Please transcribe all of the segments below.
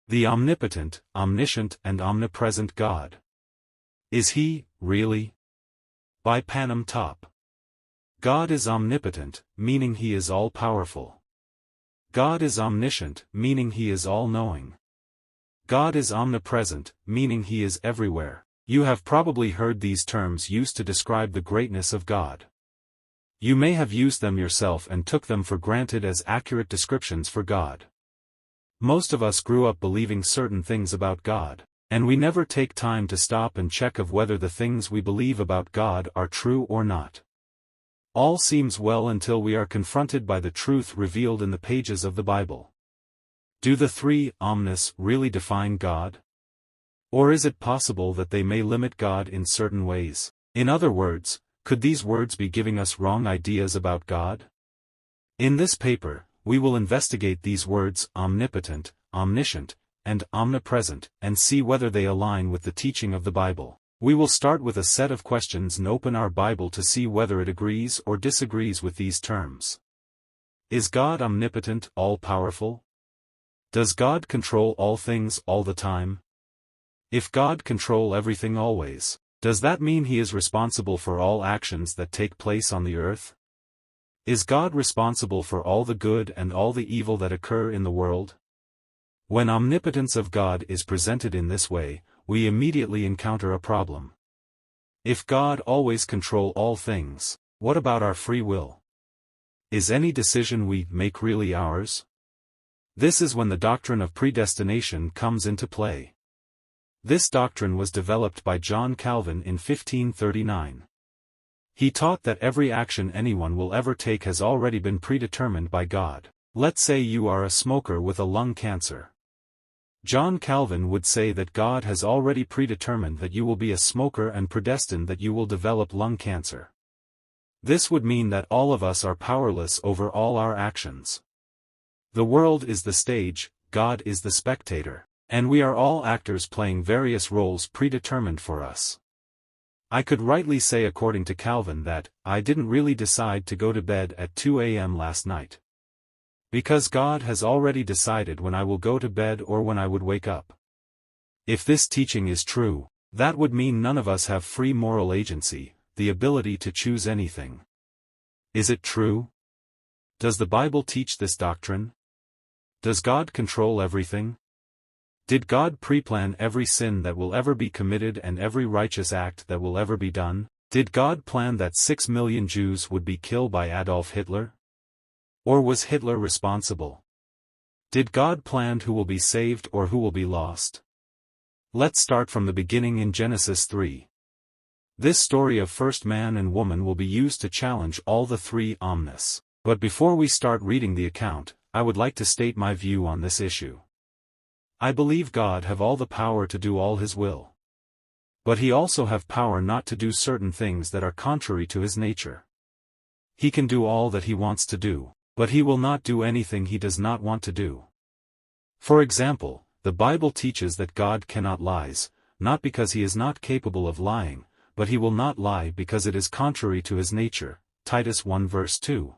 The omnipotent, omniscient and omnipresent God. Is He, really? By Panem Top. God is omnipotent, meaning He is all-powerful. God is omniscient, meaning He is all-knowing. God is omnipresent, meaning He is everywhere. You have probably heard these terms used to describe the greatness of God. You may have used them yourself and took them for granted as accurate descriptions for God. Most of us grew up believing certain things about God, and we never take time to stop and check of whether the things we believe about God are true or not. All seems well until we are confronted by the truth revealed in the pages of the Bible. Do the three omnis really define God? Or is it possible that they may limit God in certain ways? In other words, could these words be giving us wrong ideas about God? In this paper, we will investigate these words omnipotent, omniscient, and omnipresent, and see whether they align with the teaching of the Bible. We will start with a set of questions and open our Bible to see whether it agrees or disagrees with these terms. Is God omnipotent, all-powerful? Does God control all things all the time? If God controls everything always, does that mean He is responsible for all actions that take place on the earth? Is God responsible for all the good and all the evil that occur in the world? When omnipotence of God is presented in this way, we immediately encounter a problem. If God always controls all things, what about our free will? Is any decision we make really ours? This is when the doctrine of predestination comes into play. This doctrine was developed by John Calvin in 1539. He taught that every action anyone will ever take has already been predetermined by God. Let's say you are a smoker with a lung cancer. John Calvin would say that God has already predetermined that you will be a smoker and predestined that you will develop lung cancer. This would mean that all of us are powerless over all our actions. The world is the stage, God is the spectator, and we are all actors playing various roles predetermined for us. I could rightly say according to Calvin that, I didn't really decide to go to bed at 2 a.m. last night. Because God has already decided when I will go to bed or when I would wake up. If this teaching is true, that would mean none of us have free moral agency, the ability to choose anything. Is it true? Does the Bible teach this doctrine? Does God control everything? Did God pre-plan every sin that will ever be committed and every righteous act that will ever be done? Did God plan that 6 million Jews would be killed by Adolf Hitler? Or was Hitler responsible? Did God plan who will be saved or who will be lost? Let's start from the beginning in Genesis 3. This story of first man and woman will be used to challenge all the three omnis. But before we start reading the account, I would like to state my view on this issue. I believe God have all the power to do all His will. But He also have power not to do certain things that are contrary to His nature. He can do all that He wants to do, but He will not do anything He does not want to do. For example, the Bible teaches that God cannot lie, not because He is not capable of lying, but He will not lie because it is contrary to His nature, Titus 1 verse 2.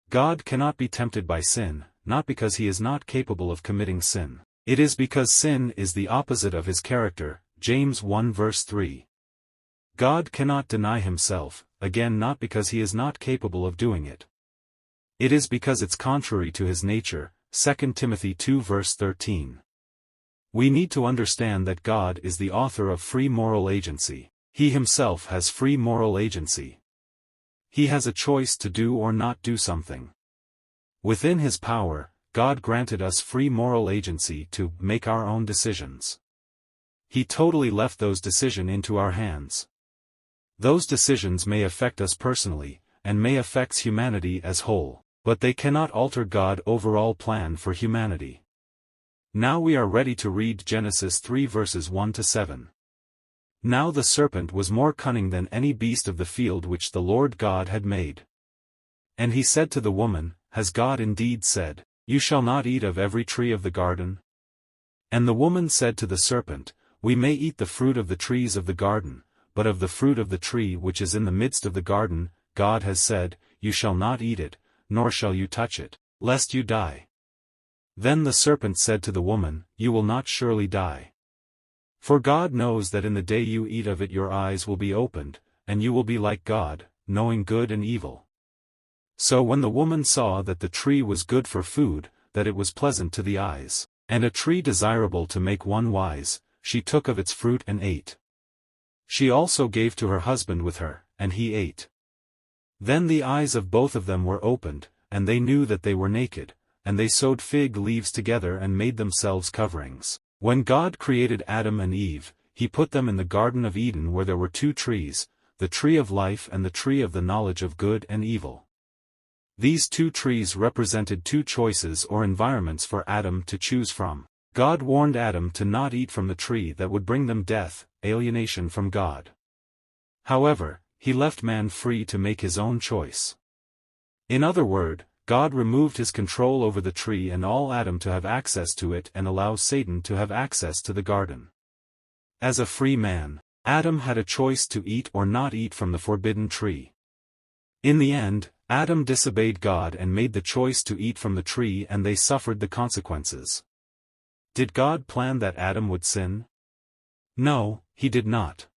God cannot be tempted by sin, not because He is not capable of committing sin. It is because sin is the opposite of His character, James 1 verse 3. God cannot deny Himself, again not because He is not capable of doing it. It is because it's contrary to His nature, 2 Timothy 2 verse 13. We need to understand that God is the author of free moral agency. He Himself has free moral agency. He has a choice to do or not do something. Within His power, God granted us free moral agency to make our own decisions. He totally left those decisions into our hands. Those decisions may affect us personally, and may affect humanity as whole, but they cannot alter God's overall plan for humanity. Now we are ready to read Genesis 3 verses 1 to 7. Now the serpent was more cunning than any beast of the field which the Lord God had made. And he said to the woman, Has God indeed said, You shall not eat of every tree of the garden? And the woman said to the serpent, We may eat the fruit of the trees of the garden, but of the fruit of the tree which is in the midst of the garden, God has said, You shall not eat it, nor shall you touch it, lest you die. Then the serpent said to the woman, "You will not surely die. For God knows that in the day you eat of it your eyes will be opened, and you will be like God, knowing good and evil." So when the woman saw that the tree was good for food, that it was pleasant to the eyes, and a tree desirable to make one wise, she took of its fruit and ate. She also gave to her husband with her, and he ate. Then the eyes of both of them were opened, and they knew that they were naked, and they sewed fig leaves together and made themselves coverings. When God created Adam and Eve, he put them in the Garden of Eden where there were two trees, the tree of life and the tree of the knowledge of good and evil. These two trees represented two choices or environments for Adam to choose from. God warned Adam to not eat from the tree that would bring them death, alienation from God. However, he left man free to make his own choice. In other words, God removed his control over the tree and all Adam to have access to it and allow Satan to have access to the garden. As a free man, Adam had a choice to eat or not eat from the forbidden tree. In the end, Adam disobeyed God and made the choice to eat from the tree, and they suffered the consequences. Did God plan that Adam would sin? No, he did not.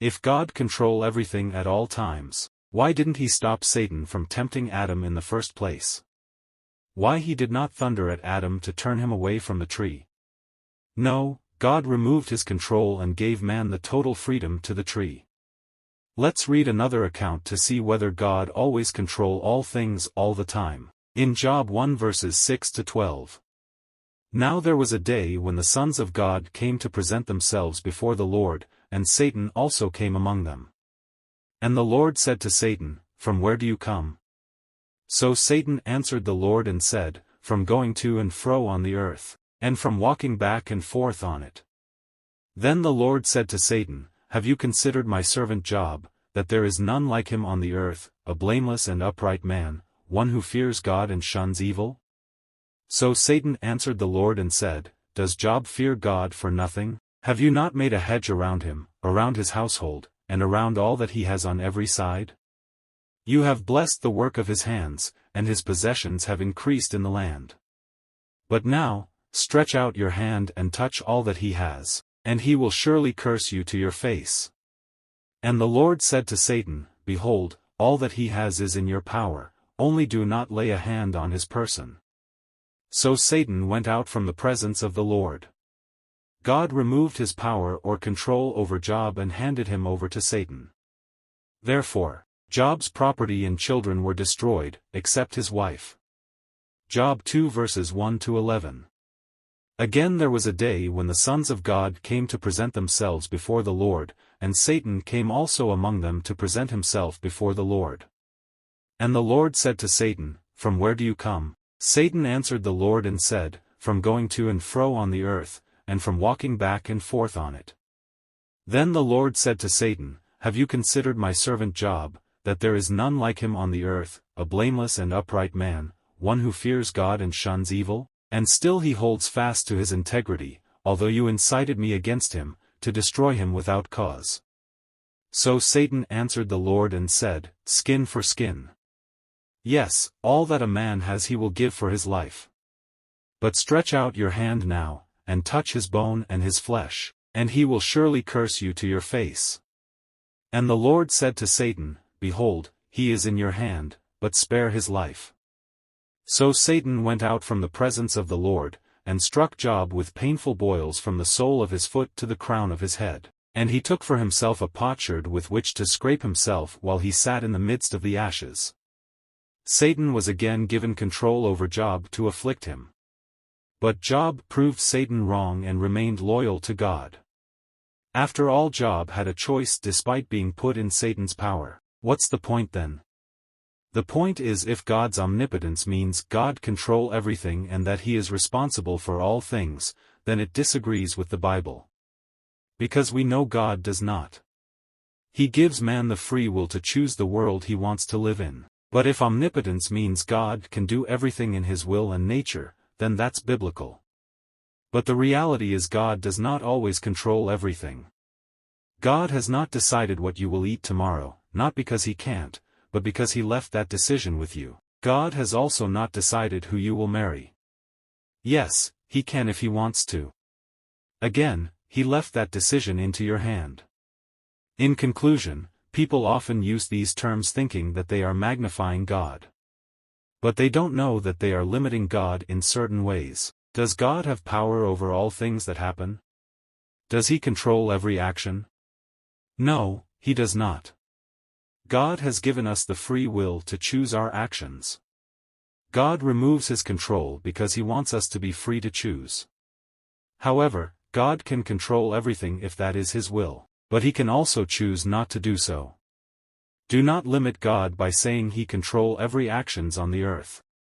If God controlled everything at all times, why didn't he stop Satan from tempting Adam in the first place? Why he did not thunder at Adam to turn him away from the tree? No, God removed his control and gave man the total freedom to the tree. Let's read another account to see whether God always controls all things all the time. In Job 1 verses 6 to 12. Now there was a day when the sons of God came to present themselves before the Lord, and Satan also came among them. And the Lord said to Satan, "From where do you come?" So Satan answered the Lord and said, "From going to and fro on the earth, and from walking back and forth on it." Then the Lord said to Satan, "Have you considered my servant Job, that there is none like him on the earth, a blameless and upright man, one who fears God and shuns evil?" So Satan answered the Lord and said, "Does Job fear God for nothing? Have you not made a hedge around him, around his household, and around all that he has on every side? You have blessed the work of his hands, and his possessions have increased in the land. But now, stretch out your hand and touch all that he has, and he will surely curse you to your face." And the Lord said to Satan, "Behold, all that he has is in your power, only do not lay a hand on his person." So Satan went out from the presence of the Lord. God removed his power or control over Job and handed him over to Satan. Therefore, Job's property and children were destroyed, except his wife. Job 2 verses 1 to 11. Again there was a day when the sons of God came to present themselves before the Lord, and Satan came also among them to present himself before the Lord. And the Lord said to Satan, "From where do you come?" Satan answered the Lord and said, "From going to and fro on the earth, and from walking back and forth on it." Then the Lord said to Satan, "Have you considered my servant Job, that there is none like him on the earth, a blameless and upright man, one who fears God and shuns evil? And still he holds fast to his integrity, although you incited me against him, to destroy him without cause." So Satan answered the Lord and said, "Skin for skin. Yes, all that a man has he will give for his life. But stretch out your hand now, and touch his bone and his flesh, and he will surely curse you to your face." And the Lord said to Satan, "Behold, he is in your hand, but spare his life." So Satan went out from the presence of the Lord, and struck Job with painful boils from the sole of his foot to the crown of his head, and he took for himself a potsherd with which to scrape himself while he sat in the midst of the ashes. Satan was again given control over Job to afflict him. But Job proved Satan wrong and remained loyal to God. After all, Job had a choice despite being put in Satan's power. What's the point then? The point is, if God's omnipotence means God control everything and that he is responsible for all things, then it disagrees with the Bible. Because we know God does not. He gives man the free will to choose the world he wants to live in. But if omnipotence means God can do everything in his will and nature, then that's biblical. But the reality is God does not always control everything. God has not decided what you will eat tomorrow, not because he can't, but because he left that decision with you. God has also not decided who you will marry. Yes, he can if he wants to. Again, he left that decision into your hand. In conclusion, people often use these terms thinking that they are magnifying God. But they don't know that they are limiting God in certain ways. Does God have power over all things that happen? Does he control every action? No, he does not. God has given us the free will to choose our actions. God removes his control because he wants us to be free to choose. However, God can control everything if that is his will, but he can also choose not to do so. Do not limit God by saying he controls every actions on the earth.